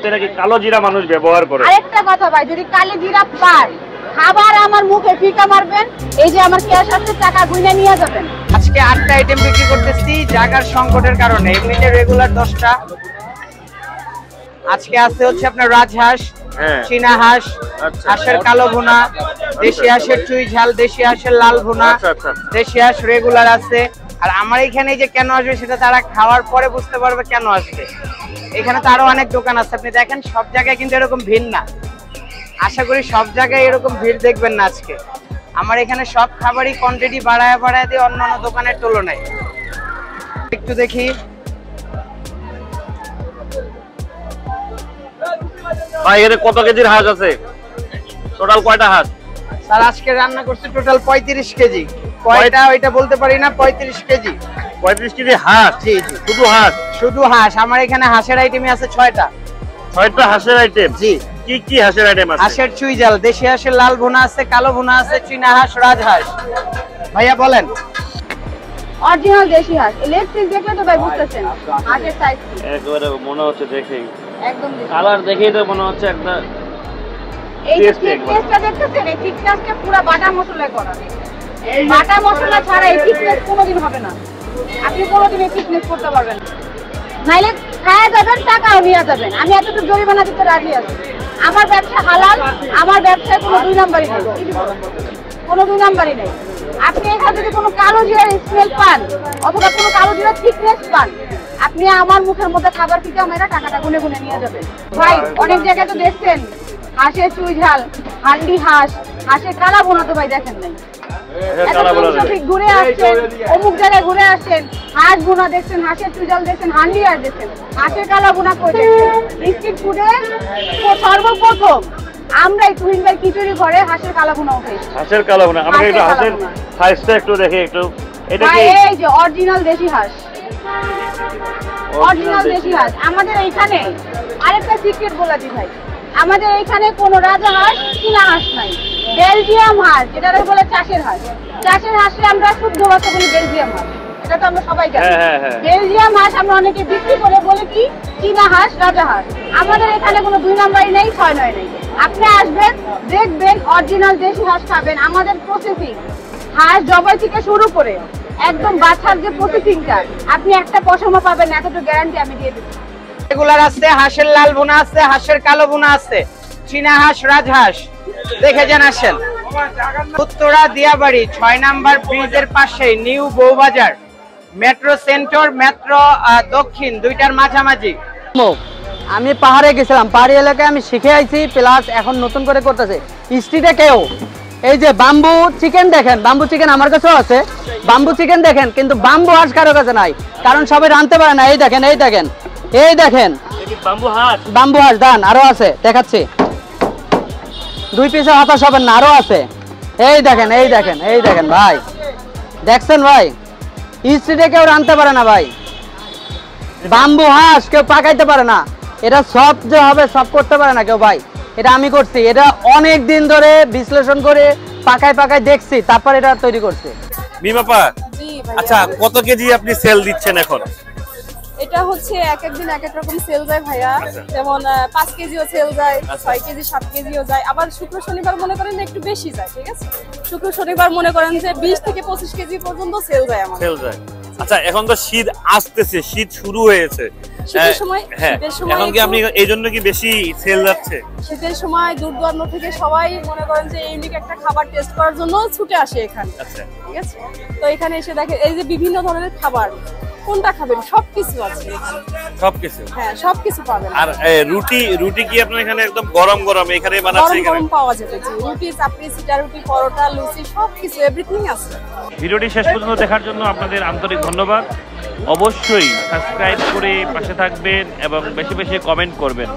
কিছুতে নাকি কালো জিরা মানুষ ব্যবহার করে। আরেকটা কথা ভাই, যদি কালো জিরা পার খাবার আমার মুখে ফিকা মারবেন, এই যে আমার ক্যাশ আছে টাকা গুইনা নিয়ে যাবেন। আজকে 8টা আইটেম বিক্রি করতেছি জায়গার সংকটের কারণে, এমনিতে রেগুলার 10টা। আজকে আছে হচ্ছে আপনার রাজহাঁস, চীনা হাঁস, হাঁসের কালো ভুনা, দেশি হাঁসের চুই ঝাল, দেশি হাঁসের লাল ভুনা, দেশি হাঁস রেগুলার আছে। আর আমার এখানে যে কেন আসবে সেটা তারা খাওয়ার পরে বুঝতে পারবে কেন আসবে। এখানে তো আরো অনেক দোকান আছে, আপনি দেখেন সব জায়গায় কিন্তু এরকম ভিড় না। আশা করি সব জায়গায় এরকম ভিড় দেখবেন না আজকে। আমার এখানে সব খাবারই কোয়ান্টিটি বাড়ায় দিয়ে অন্যান্য দোকানের তুলনায়। একটু দেখি ভাই এর কত কেজির হাঁস আছে, টোটাল কয়টা হাঁস? স্যার আজকে রান্না করছি টোটাল 35 কেজি। কয়টা ওইটা বলতে পারি না, 35 কেজি। 35 কেজি হাঁস? জি জি, শুধু হাঁস? শুধু হাঁস। আমার এখানে হাঁসের আইটেমই আছে 6টা। 6টা হাঁসের আইটেম? জি। কি কি হাঁসের আইটেম আছে? হাঁসের চুই ঝাল, দেশি হাঁসের লাল ভুনা আছে, কালো ভুনা আছে, চীনা হাঁস, রাজহাঁস। ভাইয়া বলেন। অরিজিনাল দেশি হাঁস, লেগ পিস দেখলে তো ভাই বুঝতেছেন হাঁসের সাইজ কি। একবারে মনে হচ্ছে দেখেই, একদম কালার দেখেই তো মনে হচ্ছে একটা এই যে থিকনেসটা দেখতেছেন, এই থিকনেসটা পুরো বাটা মশলায় করা। এই বাটা মশলা ছাড়া এই থিকনেস কোনোদিন হবে না। আপনি কোনোদিন এই থিকনেস করতে পারবেন না। নাইলে খায়া যাবেন, টাকাও নিয়ে যাবেন। আমি এতটুকু জরিমানা দিতে রাজি আছি। আমার ব্যবসা হালাল, আমার ব্যবসায় কোনো দুই নাম্বারই নেই, কোনো দুই নাম্বারই নেই। আপনি এখানে যদি কোনো কালো জিরার স্মেল পান অথবা কোনো কালো জিরার থিকনেস পান, আপনি আমার মুখের মধ্যে খাবার ফিকা মেরা টাকাটা গুনে গুনে নিয়ে যাবেন। ভাই অনেক জায়গায় তো দেখছেন হাঁসের চুই ঝাল, হান্ডি হাঁস, হাঁসের কালা বোনা তো ভাই দেখেন নাই। ঘুরে আসছেন, অমুক জায়গায় ঘুরে আসছেন, হাঁস বোনা দেখছেন, হাঁসের চুই ঝাল দেখছেন, হান্ডি হাঁস দেখছেন, হাঁসের কালা বোনা করে দেখছেন। স্ট্রিট ফুডে সর্বপ্রথম আমরাই তুহিন ভাই খিচুড়ি ঘরে হাঁসের কালা বোনা উঠে। হাঁসের কালা বোনা? আমাকে একটু হাঁসের সাইজটা একটু দেখি একটু। এটা কি? এই যে অরিজিনাল দেশি হাঁস, অরিজিনাল দেশি হাঁস। আমাদের এইখানে আরেকটা সিক্রেট বলে দিই ভাই, আমাদের এইখানে কোনো রাজা হাঁস, চীনা হাঁস নাই। বেলজিয়াম হাঁস, যেটা বলে চাষের হাঁস। চাষের হাঁসে আমরা শুদ্ধ ভাষা বলি বেলজিয়াম হাঁস, এটা তো আমরা সবাই জানি। বেলজিয়াম হাঁস আমরা অনেকে বিক্রি করে বলে কি চীনা হাঁস, রাজা হাঁস। আমাদের এখানে কোনো দুই নাম্বারই নেই, 6 নয় নেই। আপনি আসবেন, দেখবেন অরিজিনাল দেশি হাঁস খাবেন। আমাদের প্রসেসিং হাঁস জবাই থেকে শুরু করে একদম বাছার যে প্রসেসিংটা, আপনি একটা পশমা পাবেন না, এতটুকু গ্যারান্টি আমি দিয়ে দিচ্ছি। রেগুলার আছে, হাঁসের লাল ভুনা আছে, হাঁসের কালো ভুনা আছে, চীনা হাঁস, রাজহাঁস। দেখে যান, আসেন। উত্তরা দিয়াবাড়ি 6 নাম্বার ব্রিজের পাশে new Bowbazar, metro centre, metro দক্ষিণ, দুইটার মাঝামাঝি। আমি পাহাড়ে গেছিলাম, পাহাড়ি এলাকায় আমি শিখে আইছি, প্লাস এখন নতুন করে করতেছে স্ট্রিটে কেউ। এই যে বাম্বু চিকেন দেখেন, বাম্বু চিকেন আমার কাছেও আছে, বাম্বু চিকেন দেখেন, কিন্তু বাম্বু হাঁস কারো কাছে নাই, কারণ সবাই রাঁধতে পারে না। এই দেখেন, এই দেখেন, এই দেখেন বাম্বু হাঁস, বাম্বু হাঁস দান আরো আছে, দেখাচ্ছি। 2 পিসে হতাশ হবেন না, আরো আছে। এই দেখেন, এই দেখেন, এই দেখেন ভাই, দেখছেন ভাই, স্ট্রিটে কেউ রাঁধতে পারে না ভাই। বাম্বু হাঁস কেউ পাকাইতে পারে না, এটা সব যে হবে সব করতে পারে না কেউ ভাই। এটা আমি করছি, এটা অনেক দিন ধরে বিশ্লেষণ করে পাকায় পাকায় দেখছি, তারপর এটা তৈরি করছি। মিমাপা, আচ্ছা কত কেজি আপনি সেল দিচ্ছেন এখন? এটা হচ্ছে এক এক দিন এক এক রকম সেল যায় ভাইয়া। যেমন 5 কেজিও সেল যায়, 6 কেজি 7 কেজিও যায়। আবার শুক্র শনিবার মনে করেন একটু বেশি যায়, ঠিক আছে? শুক্র শনিবার মনে করেন যে 20 থেকে 25 কেজি পর্যন্ত সেল যায় আমাদের। সেল যায়। আচ্ছা এখন তো শীত আসতেছে, শীত শুরু হয়েছে, শীতের সময় এখন কি আপনি এই জন্য কি বেশি সেল যাচ্ছে? শীতের সময় দূর দূরান্ত থেকে সবাই মনে করেন যে ইউনিক একটা খাবার টেস্ট করার জন্য ছুটে আসে এখানে। আচ্ছা, ঠিক আছে? তো এখানে এসে দেখে এই যে বিভিন্ন ধরনের খাবার, কোনটা খাবেন সবকিছু আছে এখানে, সবকিছু। হ্যাঁ সবকিছু পাবেন। আর রুটি কি আপনার এখানে একদম গরম গরম এখানে বানাচ্ছে? গরম গরম পাওয়া যাবে, রুটি, চাপড়ি, সিটা রুটি, পরোটা, লুচি সবকিছু, এভরিথিং আছে। ভিডিওটি শেষ পর্যন্ত দেখার জন্য আপনাদের আন্তরিক ধন্যবাদ। অবশ্যই সাবস্ক্রাইব করে পাশে থাকবেন এবং বেশি বেশি কমেন্ট করবেন।